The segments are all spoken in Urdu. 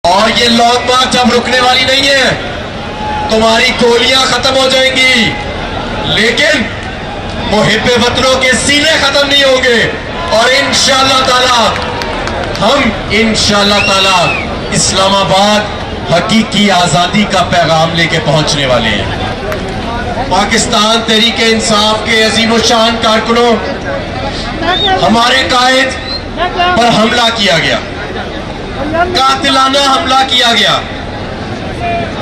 اور یہ لانگ مارچ اب رکنے والی نہیں ہے. تمہاری گولیاں ختم ہو جائیں گی لیکن محب وطنوں کے سینے ختم نہیں ہوں گے. اور انشاءاللہ تعالی ہم انشاءاللہ تعالی اسلام آباد حقیقی آزادی کا پیغام لے کے پہنچنے والے ہیں. پاکستان تحریک انصاف کے عظیم و شان کارکنوں، ہمارے قائد پر حملہ کیا گیا، قاتلانہ حملہ کیا گیا.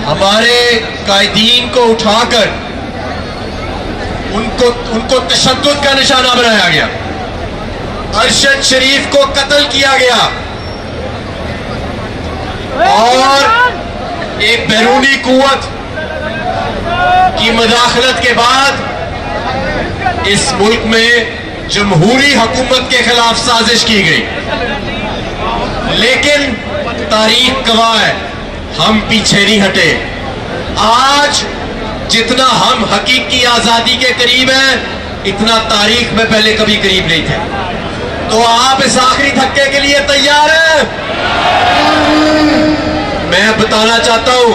ہمارے قائدین کو اٹھا کر ان کو تشدد کا نشانہ بنایا گیا. ارشد شریف کو قتل کیا گیا اور ایک بیرونی قوت کی مداخلت کے بعد اس ملک میں جمہوری حکومت کے خلاف سازش کی گئی. لیکن تاریخ گواہ ہے، ہم پیچھے نہیں ہٹے. آج جتنا ہم حقیقی آزادی کے قریب ہیں اتنا تاریخ میں پہلے کبھی قریب نہیں تھے. تو آپ اس آخری دھکے کے لیے تیار ہیں؟ میں بتانا چاہتا ہوں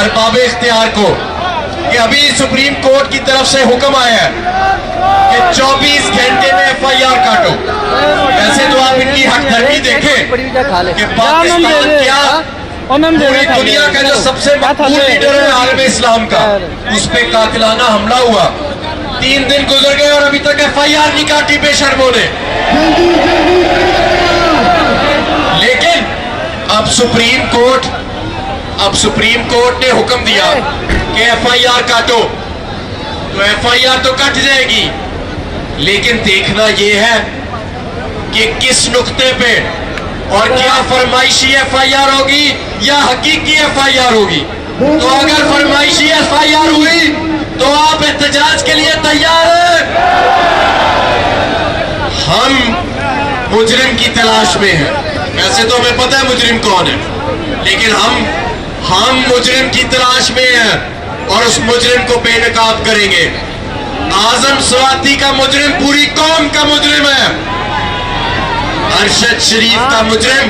ارباب اختیار کو کہ ابھی سپریم کورٹ کی طرف سے حکم آیا ہے کہ 24 گھنٹے میں FIR کاٹو. ویسے تو آپ ان کی حق دھرمی دیکھیں کہ پاکستان کیا پوری دنیا کا جو سب سے مقبول لیڈر ہے عالم اسلام کا، اس پہ قاتلانہ حملہ ہوا. 3 دن گزر گئے اور ابھی تک FIR نہیں کاٹی بے شرموں نے. لیکن اب سپریم کورٹ نے حکم دیا کہ FIR کاٹو، تو FIR تو کٹ جائے گی. لیکن دیکھنا یہ ہے کہ کس نقطے پہ اور کیا فرمائشی FIR ہوگی یا حقیقی FIR ہوگی. تو اگر فرمائشی FIR ہوئی تو آپ احتجاج کے لیے تیار ہیں؟ ہم مجرم کی تلاش میں ہیں. ویسے تو ہمیں پتہ ہے مجرم کون ہے، لیکن ہم مجرم کی تلاش میں ہیں اور اس مجرم کو بے نقاب کریں گے. اعظم سواتی کا مجرم پوری قوم کا مجرم ہے. ارشد شریف کا مجرم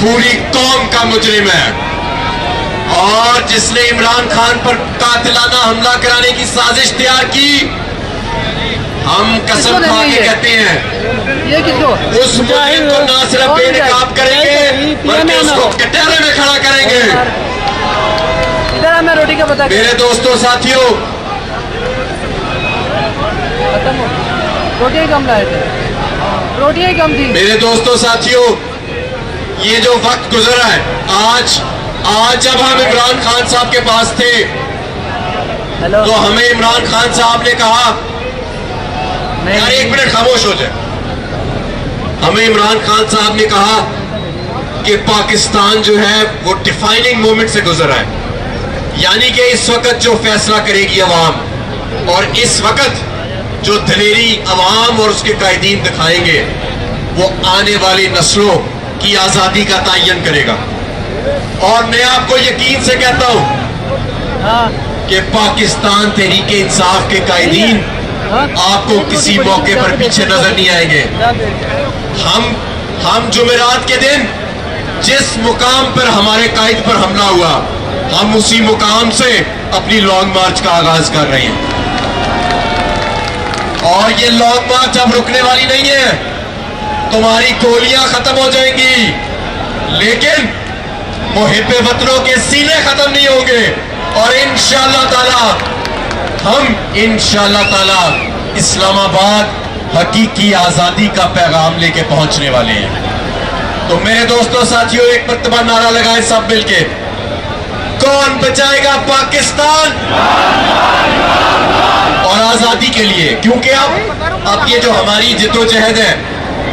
پوری قوم کا مجرم ہے. اور جس نے عمران خان پر قاتلانہ حملہ کرانے کی سازش تیار کی، ہم قسم کھا کے کہتے ہیں اس مجرم کو نہ صرف بے نقاب کریں گے بلکہ اس کو کٹہرے میں کھڑا کریں گے. میرے دوستوں ساتھیوں، میرے دوستوں ساتھیوں، یہ جو وقت گزرا ہے، آج جب ہم عمران خان صاحب کے پاس تھے تو ہمیں عمران خان صاحب نے کہا، یار 1 منٹ خاموش ہو جائے. ہمیں عمران خان صاحب نے کہا کہ پاکستان جو ہے وہ ڈیفائننگ مومنٹ سے گزرا ہے. یعنی کہ اس وقت جو فیصلہ کرے گی عوام، اور اس وقت جو دلیری عوام اور اس کے قائدین دکھائیں گے، وہ آنے والی نسلوں کی آزادی کا تعین کرے گا. اور میں آپ کو یقین سے کہتا ہوں کہ پاکستان تحریک انصاف کے قائدین آپ کو کسی موقع پر پیچھے نظر نہیں آئیں گے. ہم جمعرات کے دن جس مقام پر ہمارے قائد پر حملہ ہوا، ہم اسی مقام سے اپنی لانگ مارچ کا آغاز کر رہے ہیں. اور یہ لانگ مارچ اب رکنے والی نہیں ہے. تمہاری گولیاں ختم ہو جائیں گی لیکن محب وطنوں کے سینے ختم نہیں ہوں گے. اور انشاءاللہ تعالی ہم انشاءاللہ تعالی اسلام آباد حقیقی آزادی کا پیغام لے کے پہنچنے والے ہیں. تو میرے دوستوں ساتھیوں، ایک مرتبہ نعرہ لگائیں سب مل کے، کون بچائے گا پاکستان اور آزادی کے لیے. کیونکہ اب یہ جو ہماری جدوجہد ہے،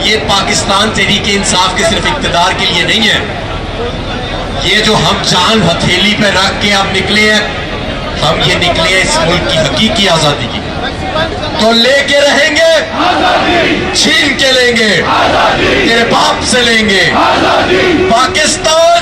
یہ پاکستان تحریک انصاف کے صرف اقتدار کے لیے نہیں ہے. یہ جو ہم جان ہتھیلی پہ رکھ کے اب نکلے ہیں، ہم یہ نکلے ہیں اس ملک کی حقیقی آزادی کی. تو لے کے رہیں گے، چھین کے لیں گے، تیرے باپ سے لیں گے. پاکستان